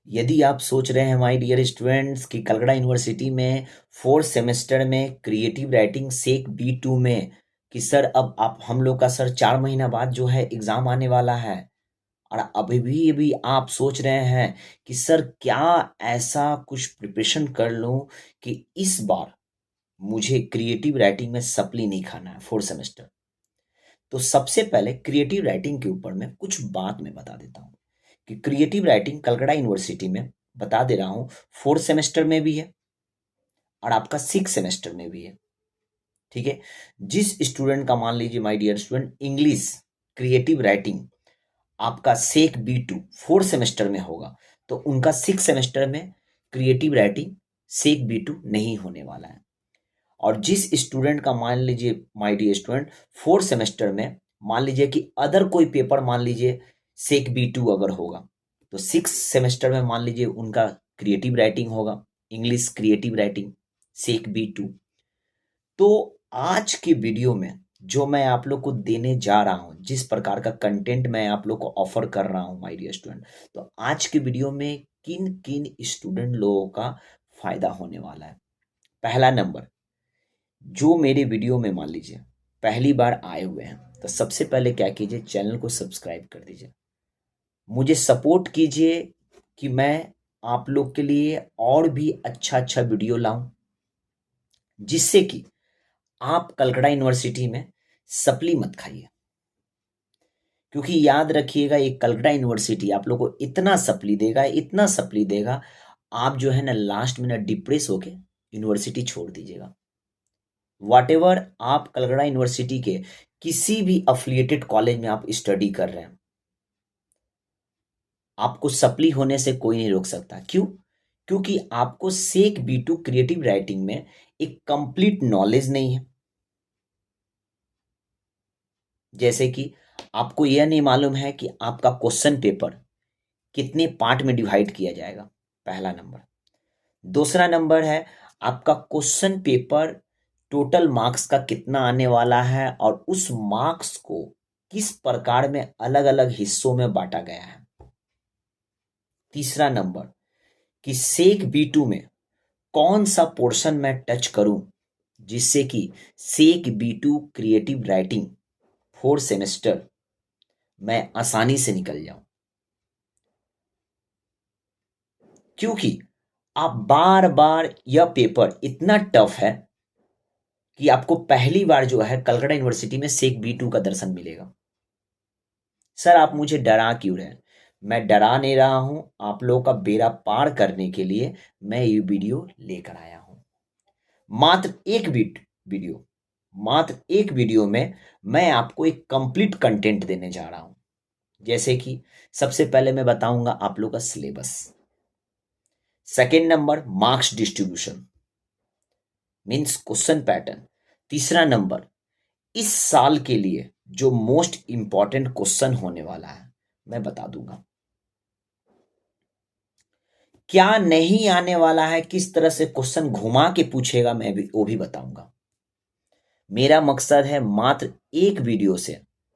यदि आप सोच रहे हैं माय डियर स्टूडेंट्स कि कलकत्ता यूनिवर्सिटी में फोर्थ सेमेस्टर में क्रिएटिव राइटिंग सेक B2 में कि सर अब आप हम लोग का सर 4 महीना बाद जो है एग्जाम आने वाला है, और अभी भी आप सोच रहे हैं कि सर क्या ऐसा कुछ प्रिपरेशन कर लूं कि इस बार मुझे क्रिएटिव राइटिंग में सप्ली नहीं खाना है फोर्थ सेमेस्टर। तो सबसे पहले क्रिएटिव राइटिंग के ऊपर मैं कुछ बात मैं बता देता हूँ कि क्रिएटिव राइटिंग कलकत्ता यूनिवर्सिटी में बता दे रहा हूँ फोर्थ सेमेस्टर में भी है और आपका सिक्स सेमेस्टर में भी है। ठीक है। जिस स्टूडेंट का मान लीजिए my dear student English creative writing आपका सेक B2 फोर्थ सेमेस्टर में होगा, तो उनका सिक्स सेमेस्टर में क्रिएटिव राइटिंग सेक B2 नहीं होने वाला है। और जिस स्टूडेंट का मान लीजिए my dear student fourth semester में मान लीजिए कि अदर कोई पेपर मान लीजिए सेक B2 अगर होगा, तो सिक्स सेमेस्टर में मान लीजिए उनका क्रिएटिव राइटिंग होगा, English creative writing SEC B2। तो आज की वीडियो में जो मैं आप लोग को देने जा रहा हूं, जिस प्रकार का कंटेंट मैं आप लोग को ऑफर कर रहा हूं माय डियर स्टूडेंट, तो आज की वीडियो में किन किन स्टूडेंट लोगों का फायदा होने वाला है। पहला नंबर, जो मेरे वीडियो में मान लीजिए पहली बार आए हुए हैं, तो सबसे पहले क्या कीजिए, चैनल को सब्सक्राइब कर दीजिए, मुझे सपोर्ट कीजिए कि मैं आप लोग के लिए और भी अच्छा अच्छा वीडियो लाऊं, जिससे कि आप कलकत्ता यूनिवर्सिटी में सप्ली मत खाइए। क्योंकि याद रखिएगा, ये कलकत्ता यूनिवर्सिटी आप लोग को इतना सप्ली देगा, इतना सप्ली देगा, आप जो है ना लास्ट में ना डिप्रेस होके यूनिवर्सिटी छोड़ दीजिएगा। व्हाटएवर आप कलकत्ता यूनिवर्सिटी के किसी भी अफिलिएटेड कॉलेज में आप स्टडी कर रहे हैं, आपको सप्ली होने से कोई नहीं रोक सकता। क्यों? क्योंकि आपको सेक B2 क्रिएटिव राइटिंग में एक कंप्लीट नॉलेज नहीं है। जैसे कि आपको यह नहीं मालूम है कि आपका क्वेश्चन पेपर कितने पार्ट में डिवाइड किया जाएगा, पहला नंबर। दूसरा नंबर है, आपका क्वेश्चन पेपर टोटल मार्क्स का कितना आने वाला है और उस मार्क्स को किस प्रकार में अलग अलग हिस्सों में बांटा गया है। तीसरा नंबर, कि सेक B2 में कौन सा पोर्शन मैं टच करूं जिससे कि सेक B2 creative writing fourth semester मैं आसानी से निकल जाऊं। क्योंकि आप बार बार यह पेपर इतना टफ है कि आपको पहली बार जो है कलकत्ता यूनिवर्सिटी में सेक B2 का दर्शन मिलेगा। सर आप मुझे डरा क्यों रहे हैं? मैं डरा नहीं रहा हूं, आप लोगों का बेड़ा पार करने के लिए मैं ये वीडियो लेकर आया हूं। मात्र एक वीडियो, मात्र एक वीडियो में मैं आपको एक कंप्लीट कंटेंट देने जा रहा हूं। जैसे कि सबसे पहले मैं बताऊंगा आप लोग का syllabus, second number marks distribution means question pattern, तीसरा नंबर इस साल के लिए जो मोस्ट इंपॉर्टेंट क्वेश्चन होने वाला है मैं बता दूंगा, क्या नहीं आने वाला है, किस तरह से क्वेश्चन घुमा के पूछेगा मैं भी वो भी बताऊंगा। मेरा मकसद है मात्र एक वीडियो से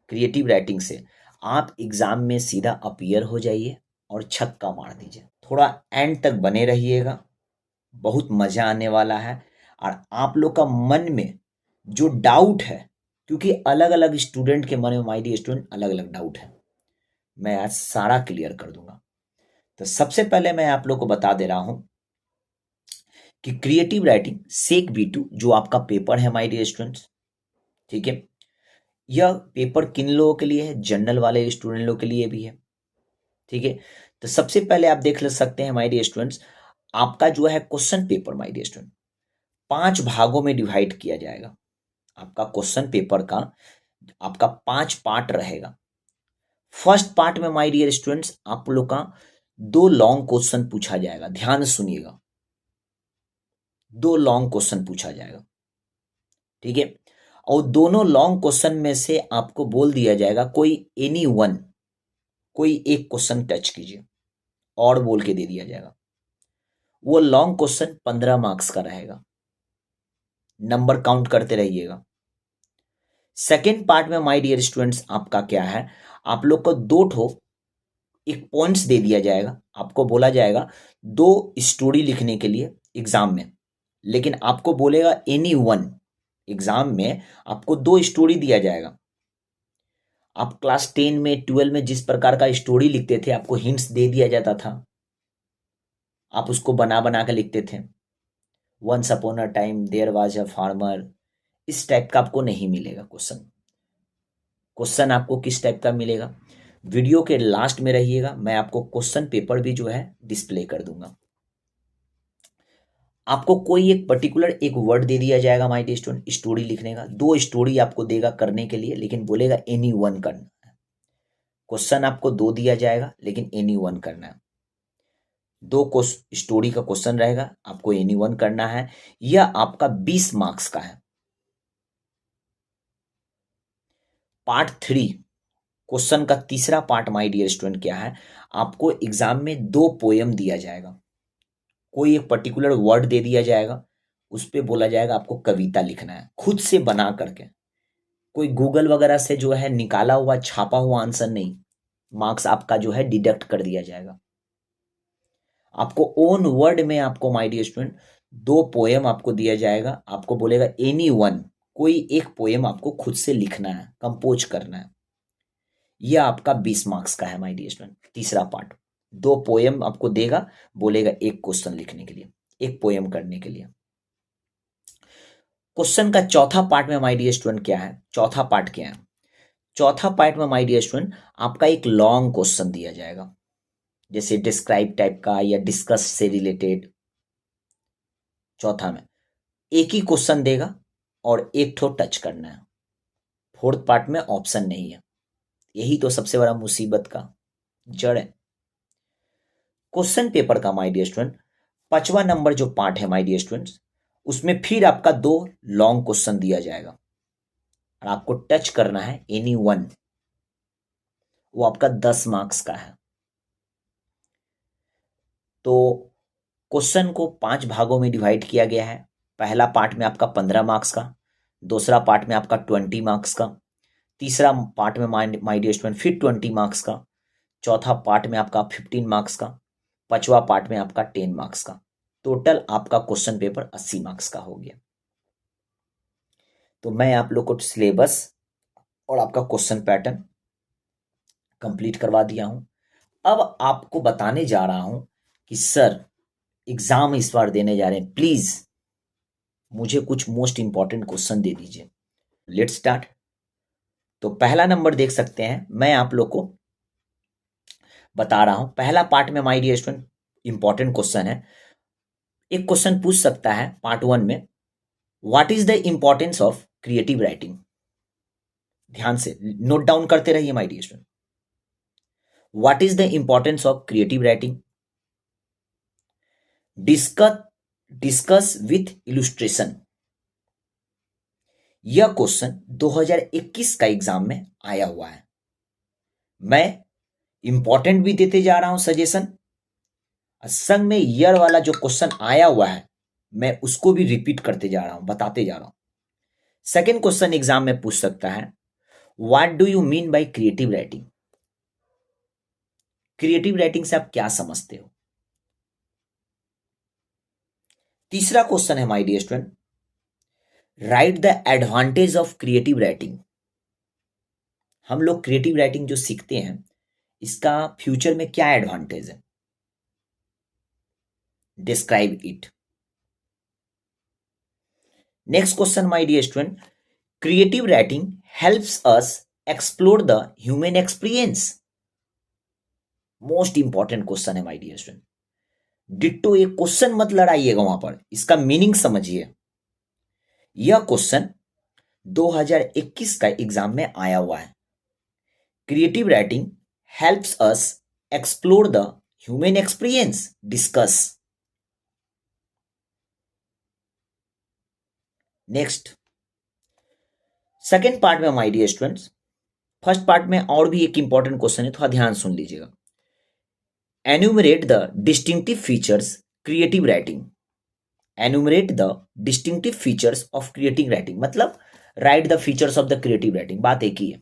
क्रिएटिव राइटिंग से आप एग्जाम में सीधा अपीयर हो जाइए और छक्का मार दीजिए। थोड़ा एंड तक बने रहिएगा, बहुत मजा आने वाला है। और आप लोग का मन में जो डाउट है, क्योंकि अलग अलग स्टूडेंट के मन में माय डियर स्टूडेंट अलग अलग डाउट है, मैं आज सारा क्लियर कर दूंगा। तो सबसे पहले मैं आप लोग को बता दे रहा हूं कि क्रिएटिव राइटिंग सेक B2 जो आपका पेपर है माय डियर स्टूडेंट्स, ठीक है, यह पेपर किन लोगों के लिए है? जनरल वाले स्टूडेंट लोग के लिए भी है। ठीक है। तो सबसे पहले आप देख ले सकते हैं माय डियर स्टूडेंट्स, आपका जो है question paper my dear student 5 भागों में डिवाइड किया जाएगा। आपका क्वेश्चन पेपर का आपका 5 पार्ट रहेगा। फर्स्ट पार्ट में माय डियर स्टूडेंट्स आप लोग का 2 लॉन्ग क्वेश्चन पूछा जाएगा, ध्यान से सुनिएगा, 2 लॉन्ग क्वेश्चन पूछा जाएगा। ठीक है। और दोनों लॉन्ग क्वेश्चन में से आपको बोल दिया जाएगा कोई एनी वन, कोई एक क्वेश्चन टच कीजिए और बोल के दे दिया जाएगा। वो लॉन्ग क्वेश्चन 15 मार्क्स का रहेगा, नंबर काउंट करते रहिएगा। सेकेंड पार्ट में माय डियर स्टूडेंट्स आपका क्या है, आप लोग को 2 ठो एक पॉइंट्स दे दिया जाएगा, आपको बोला जाएगा 2 स्टोरी लिखने के लिए एग्जाम में, लेकिन आपको बोलेगा एनी वन। एग्जाम में आपको 2 स्टोरी दिया जाएगा। आप क्लास 10 में 12 में जिस प्रकार का स्टोरी लिखते थे, आपको हिंट्स दे दिया जाता था, आप उसको बना बना के लिखते थे। Once upon a time there was a farmer, इस टाइप का आपको नहीं मिलेगा क्वेश्चन। क्वेश्चन आपको किस टाइप का मिलेगा? वीडियो के लास्ट में रहिएगा, मैं आपको क्वेश्चन पेपर भी जो है डिस्प्ले कर दूंगा। आपको कोई एक पर्टिकुलर एक वर्ड दे दिया जाएगा माय डियर स्टूडेंट स्टोरी लिखने का, 2 स्टोरी आपको देगा करने के लिए, लेकिन बोलेगा एनी वन करना है। क्वेश्चन आपको 2 दिया जाएगा, लेकिन एनी वन करना है। 2 स्टोरी का क्वेश्चन रहेगा, आपको एनी वन करना है। यह आपका 20 मार्क्स का है। पार्ट 3 क्वेश्चन का तीसरा पार्ट माय डियर स्टूडेंट क्या है? आपको एग्जाम में 2 पोयम दिया जाएगा। कोई एक पर्टिकुलर वर्ड दे दिया जाएगा, उस पे बोला जाएगा आपको कविता लिखना है खुद से बना करके। कोई गूगल वगैरह से जो है निकाला हुआ छापा हुआ आंसर नहीं, मार्क्स आपका जो है डिडक्ट कर दिया जाएगा। आपको ओन वर्ड में आपको माय डियर स्टूडेंट 2 पोयम आपको दिया जाएगा, आपको बोलेगा एनी वन, कोई एक पोयम आपको खुद से लिखना है, कंपोज करना है। यह आपका 20 मार्क्स का है माय डियर स्टूडेंट, तीसरा पार्ट। 2 पोयम आपको देगा, बोलेगा एक क्वेश्चन लिखने के लिए, एक पोयम करने के लिए। क्वेश्चन का चौथा पार्ट में माय डियर स्टूडेंट क्या है? चौथा पार्ट क्या है? चौथा पार्ट में माय डियर स्टूडेंट आपका एक लॉन्ग क्वेश्चन दिया जाएगा, जैसे डिस्क्राइब टाइप का या डिस्कस से रिलेटेड। चौथा में एक ही क्वेश्चन देगा और एक ठो टच करना है। फोर्थ पार्ट में ऑप्शन नहीं है, यही तो सबसे बड़ा मुसीबत का जड़ है। क्वेश्चन पेपर का माय डियर स्टूडेंट 5वां नंबर जो पार्ट है माय डियर स्टूडेंट्स, उसमें फिर आपका 2 लॉन्ग क्वेश्चन दिया जाएगा और आपको टच करना है एनी वन। वो आपका 10 मार्क्स का है। तो क्वेश्चन को 5 भागों में डिवाइड किया गया है। पहला पार्ट में आपका 15 मार्क्स का, दूसरा पार्ट में आपका 20 मार्क्स का, तीसरा पार्ट में माय डियर स्टूडेंट फिर 20 मार्क्स का, चौथा पार्ट में आपका 15 मार्क्स का, 5वां पार्ट में आपका 10 मार्क्स का। टोटल आपका क्वेश्चन पेपर 80 मार्क्स का हो गया। तो मैं आप लोग को सिलेबस और आपका क्वेश्चन पैटर्न कंप्लीट करवा दिया हूं। अब आपको बताने जा रहा हूं कि सर एग्जाम इस बार देने जा रहे हैं, प्लीज मुझे कुछ मोस्ट इंपॉर्टेंट क्वेश्चन दे दीजिए। Let's start. तो पहला नंबर देख सकते हैं, मैं आप लोग को बता रहा हूं। पहला पार्ट में my dear student important question है। एक क्वेश्चन पूछ सकता है पार्ट 1 में, what is the importance of creative writing? ध्यान से नोट डाउन करते रहिए my dear student. What is the importance of creative writing? Discuss discuss with illustration. यह क्वेश्चन 2021 का एग्जाम में आया हुआ है। मैं इंपॉर्टेंट भी देते जा रहा हूं सजेशन, संग में ईयर वाला जो क्वेश्चन आया हुआ है मैं उसको भी रिपीट करते जा रहा हूं, बताते जा रहा हूं। सेकेंड क्वेश्चन एग्जाम में पूछ सकता है, what do you mean by creative writing? Creative writing से आप क्या समझते हो? तीसरा क्वेश्चन है my dear student, write the advantage of creative writing. हम लोग क्रिएटिव राइटिंग जो सीखते हैं, इसका फ्यूचर में क्या एडवांटेज है? Describe it. Next question my dear student, creative writing helps us explore the human experience. Most important question है माय डियर स्टूडेंट। डिट्टो एक क्वेश्चन मत लड़ाइएगा वहां पर, इसका मीनिंग समझिए। यह क्वेश्चन 2021 का एग्जाम में आया हुआ है। Creative writing helps us explore the human experience, discuss. Next second part में my dear students, first part में और भी एक इंपॉर्टेंट क्वेश्चन है, थोड़ा ध्यान सुन लीजिएगा। Enumerate the distinctive features creative writing. Enumerate the distinctive features of creative writing, मतलब write the features of the creative writing. बात एक ही है,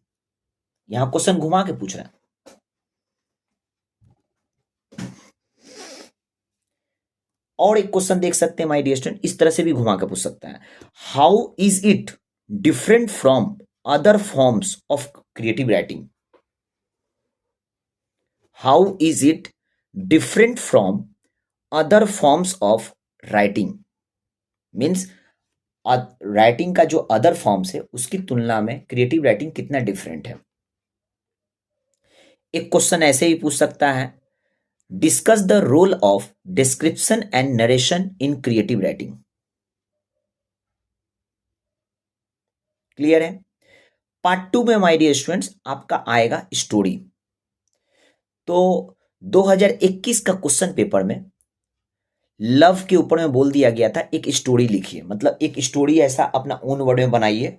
यहां क्वेश्चन घुमा के पूछ रहा है। और एक क्वेश्चन देख सकते हैं माय डियर स्टूडेंट, इस तरह से भी घुमा कर पूछ सकता है, how is it different from other forms of creative writing? How is it different from other forms of writing? Means writing का जो अदर फॉर्म्स है उसकी तुलना में क्रिएटिव राइटिंग कितना डिफरेंट है। एक क्वेश्चन ऐसे ही पूछ सकता है, discuss the role of description and narration in creative writing. Clear है? पार्ट 2 में माय डियर स्टूडेंट्स आपका आएगा स्टोरी। तो 2021 का क्वेश्चन पेपर में लव के ऊपर में बोल दिया गया था एक स्टोरी लिखिए, मतलब एक स्टोरी ऐसा अपना ओन वर्ड में बनाइए।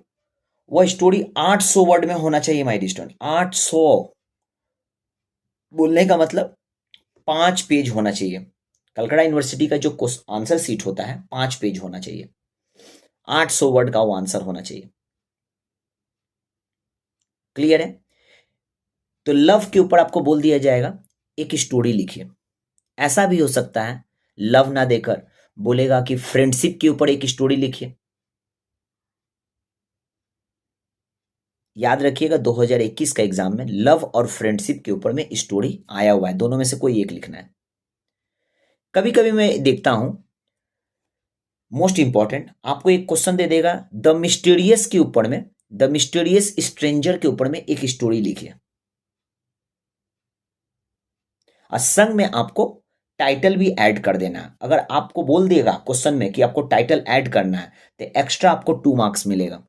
वह स्टोरी 800 वर्ड में होना चाहिए माय डियर स्टूडेंट। 800 बोलने का मतलब 5 पेज होना चाहिए। कलकत्ता यूनिवर्सिटी का जो आंसर सीट होता है 5 पेज होना चाहिए। 800 वर्ड का वो आंसर होना चाहिए। क्लियर है? तो लव के ऊपर आपको बोल दिया जाएगा एक स्टोरी लिखिए। ऐसा भी हो सकता है लव ना देकर बोलेगा कि फ्रेंडशिप के ऊपर एक स्टोरी लिखिए। याद रखिएगा 2021 का एग्जाम में लव और फ्रेंडशिप के ऊपर में स्टोरी आया हुआ है, दोनों में से कोई एक लिखना है। कभी कभी मैं देखता हूं, मोस्ट इंपॉर्टेंट आपको एक क्वेश्चन दे देगा द मिस्टीरियस के ऊपर में, द मिस्टीरियस स्ट्रेंजर के ऊपर में एक स्टोरी लिखिए। और संग में आपको टाइटल भी ऐड कर देना है। अगर आपको बोल देगा क्वेश्चन में कि आपको टाइटल ऐड करना है तो एक्स्ट्रा आपको 2 मार्क्स मिलेगा।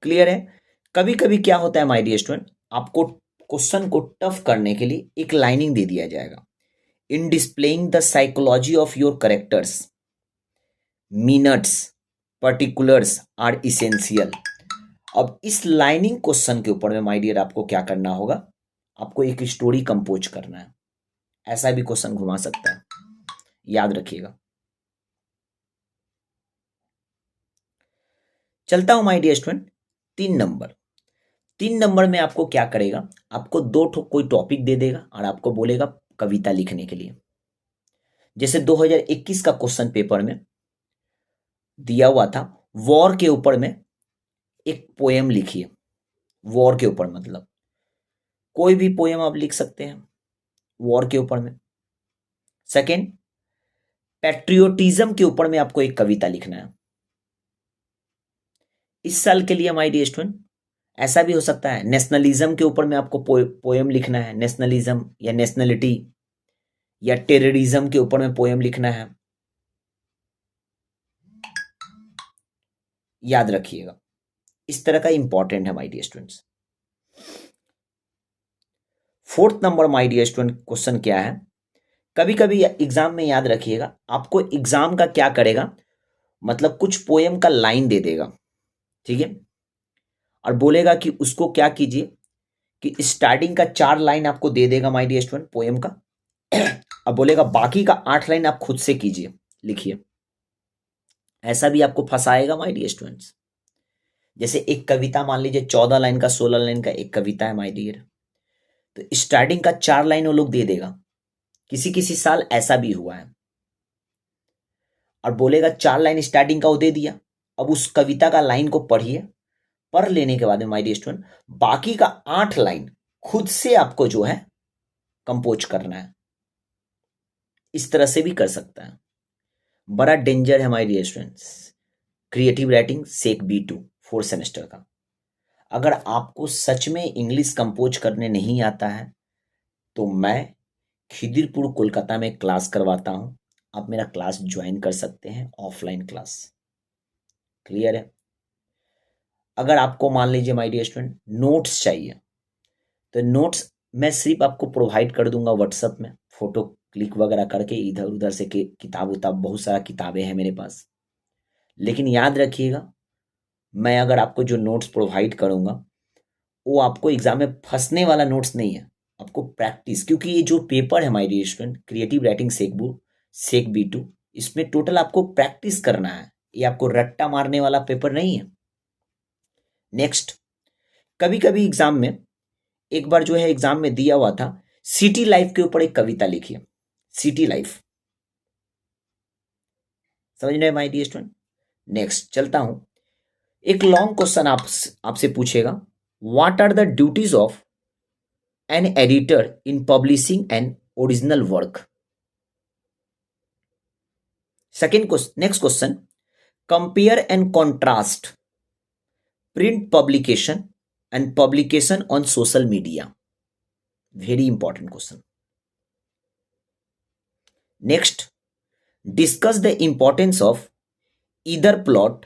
क्लियर है? कभी कभी क्या होता है माय डियर स्टूडेंट, आपको क्वेश्चन को टफ करने के लिए एक लाइनिंग दे दिया जाएगा, in displaying the psychology of your characters minute particulars are essential. अब इस लाइनिंग क्वेश्चन के ऊपर में माय डियर आपको क्या करना होगा, आपको एक स्टोरी कंपोज करना है। ऐसा भी क्वेश्चन घुमा सकता है, याद रखिएगा। चलता हूं my dear student 3 number. 3 number में आपको क्या करेगा, आपको कोई टॉपिक दे देगा और आपको बोलेगा कविता लिखने के लिए। जैसे 2021 का क्वेश्चन पेपर में दिया हुआ था वॉर के ऊपर में एक पोएम लिखिए। वॉर के ऊपर मतलब कोई भी पोएम आप लिख सकते हैं वॉर के ऊपर में। सेकेंड, पैट्रियोटिज्म के ऊपर में आपको एक कविता लिखना है। इस साल के लिए माय डियर स्टूडेंट ऐसा भी हो सकता है नेशनलिज्म के ऊपर में आपको पोएम लिखना है, नेशनलिज्म या नेशनलिटी या टेररिज्म के ऊपर में पोएम लिखना है। याद रखिएगा, इस तरह का इंपॉर्टेंट है my dear students. 4th number my dear student question क्या है, कभी कभी एग्जाम में याद रखिएगा आपको एग्जाम का क्या करेगा, मतलब कुछ पोएम का लाइन दे देगा, ठीक है, और बोलेगा कि उसको क्या कीजिए कि स्टार्टिंग का 4 लाइन आपको दे देगा माय डियर स्टूडेंट पोएम का, अब बोलेगा बाकी का 8 लाइन आप खुद से कीजिए, लिखिए। ऐसा भी आपको फंसाएगा माय डियर स्टूडेंट्स। जैसे एक कविता मान लीजिए 14 लाइन का 16 लाइन का एक कविता है माय डियर, तो स्टार्टिंग का 4 लाइन वो लोग दे देगा। किसी किसी साल ऐसा भी हुआ है, और बोलेगा 4 लाइन स्टार्टिंग का वो दे दिया, अब उस कविता का लाइन को पढ़िए, पढ़ लेने के बाद में माय डियर स्टूडेंट बाकी का 8 लाइन खुद से आपको जो है कंपोज करना है। इस तरह से भी कर सकता है। बड़ा डेंजर है my dear students creative writing SEC B2 4th semester का। अगर आपको सच में इंग्लिश कंपोज करने नहीं आता है तो मैं खिदिरपुर कोलकाता में क्लास करवाता हूं, आप मेरा क्लास ज्वाइन कर सकते हैं, ऑफलाइन क्लास। क्लियर है? अगर आपको मान लीजिए माय डियर स्टूडेंट नोट्स चाहिए तो नोट्स मैं सिर्फ आपको प्रोवाइड कर दूंगा व्हाट्सएप में, फोटो क्लिक वगैरह करके इधर उधर से किताब उताब बहुत सारा किताबें हैं मेरे पास। लेकिन याद रखिएगा मैं अगर आपको जो नोट्स प्रोवाइड करूंगा वो आपको एग्जाम में फंसने वाला नोट्स नहीं है, आपको प्रैक्टिस, क्योंकि ये जो पेपर है my dear student creative writing SEC B2, इसमें टोटल आपको प्रैक्टिस करना है, ये आपको रट्टा मारने वाला पेपर नहीं है। नेक्स्ट, कभी कभी एग्जाम में एक बार जो है एग्जाम में दिया हुआ था सिटी लाइफ के ऊपर एक कविता लिखिए, सिटी लाइफ। समझ रहे माय डियर स्टूडेंट। नेक्स्ट चलता हूं, एक लॉन्ग क्वेश्चन आपसे पूछेगा, what are the duties of an editor in publishing an original work. Second question, next question, compare and contrast print publication and publication on social media. Very important question. Next, discuss the importance of either plot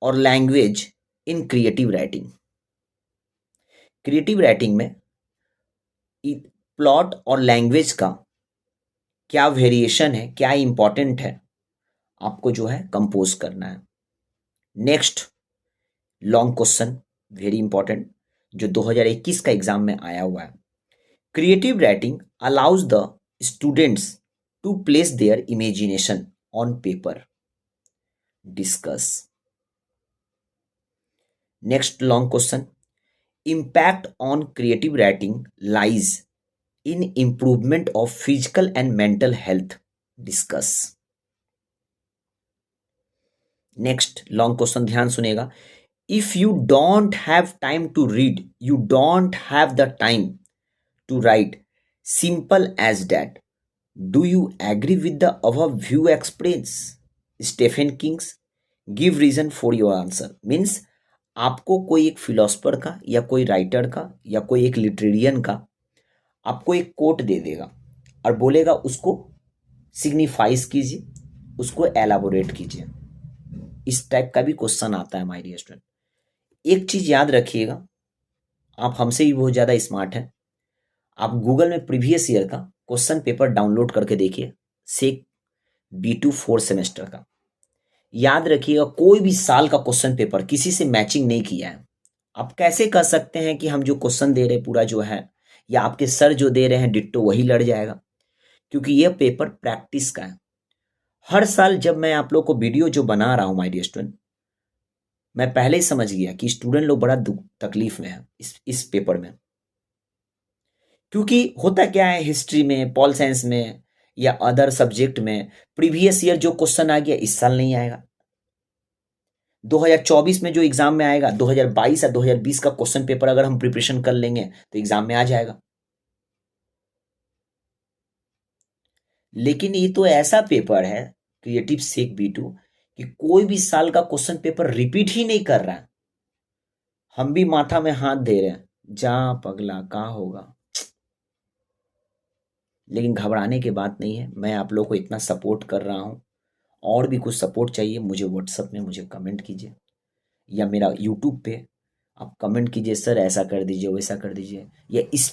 और language in creative writing. Creative writing में plot और language का क्या variation है, क्या important है, आपको जो है कंपोज करना है। Next long question, very important, जो 2021 का एग्जाम में आया हुआ है, creative writing allows the students to place their imagination on paper. Discuss. Next long question, impact on creative writing lies in improvement of physical and mental health. Discuss. Next long question, ध्यान सुनेगा, if you don't have time to read, you don't have the time to write. Simple as that. Do you agree with the above view explains? Stephen King's give reason for your answer means आपको कोई एक philosopher का या कोई writer का या कोई एक लिटरेरियन का आपको एक कोट दे देगा और बोलेगा उसको सिग्निफाइज कीजिए, उसको एलाबोरेट कीजिए। इस टाइप का भी क्वेश्चन आता है माय डियर स्टूडेंट। एक चीज याद रखिएगा, आप हमसे भी बहुत ज्यादा स्मार्ट हैं, आप गूगल में प्रीवियस ईयर का क्वेश्चन पेपर डाउनलोड करके देखिए, सेक B2 4 सेमेस्टर का। याद रखिएगा, कोई भी साल का क्वेश्चन पेपर किसी से मैचिंग नहीं किया है। आप कैसे कह सकते हैं कि हम जो क्वेश्चन दे रहे हैं पूरा जो है, या आपके सर जो दे रहे हैं डिट्टो वही लड़ जाएगा, क्योंकि यह पेपर प्रैक्टिस का है। हर साल जब मैं आप लोग को वीडियो जो बना रहा हूं माय डियर स्टूडेंट, मैं पहले ही समझ गया कि स्टूडेंट लोग बड़ा दुख तकलीफ में है इस पेपर में। क्योंकि होता क्या है, हिस्ट्री में, पॉल साइंस में या अदर सब्जेक्ट में प्रीवियस ईयर जो क्वेश्चन आ गया इस साल नहीं आएगा। 2024 में जो एग्जाम में आएगा, 2022 या 2020 का क्वेश्चन पेपर अगर हम प्रिपरेशन कर लेंगे तो एग्जाम में आ जाएगा। लेकिन ये तो ऐसा पेपर है क्रिएटिव सेक B2 कि कोई भी साल का क्वेश्चन पेपर रिपीट ही नहीं कर रहा है। हम भी माथा में हाथ दे रहे हैं, जा पगला कहाँ होगा। लेकिन घबराने की बात नहीं है, मैं आप लोग को इतना सपोर्ट कर रहा हूँ। और भी कुछ सपोर्ट चाहिए मुझे व्हाट्सएप में मुझे कमेंट कीजिए, या मेरा यूट्यूब पे आप कमेंट कीजिए, सर ऐसा कर दीजिए वैसा कर दीजिए, या इस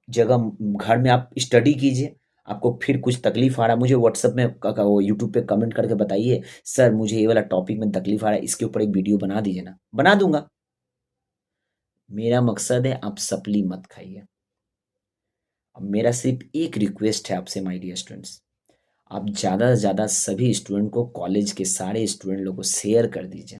जगह घर में आप स्टडी कीजिए, आपको फिर कुछ तकलीफ आ रहा है मुझे व्हाट्सएप में वो यूट्यूब पे कमेंट करके बताइए, सर मुझे ये वाला टॉपिक में तकलीफ आ रहा है, इसके ऊपर एक वीडियो बना दीजिए ना, बना दूंगा। मेरा मकसद है आप सप्ली मत खाइए। अब मेरा सिर्फ एक रिक्वेस्ट है आपसे माय डियर स्टूडेंट्स, आप ज़्यादा से ज़्यादा सभी स्टूडेंट को, कॉलेज के सारे स्टूडेंट लोगों को शेयर कर दीजिए।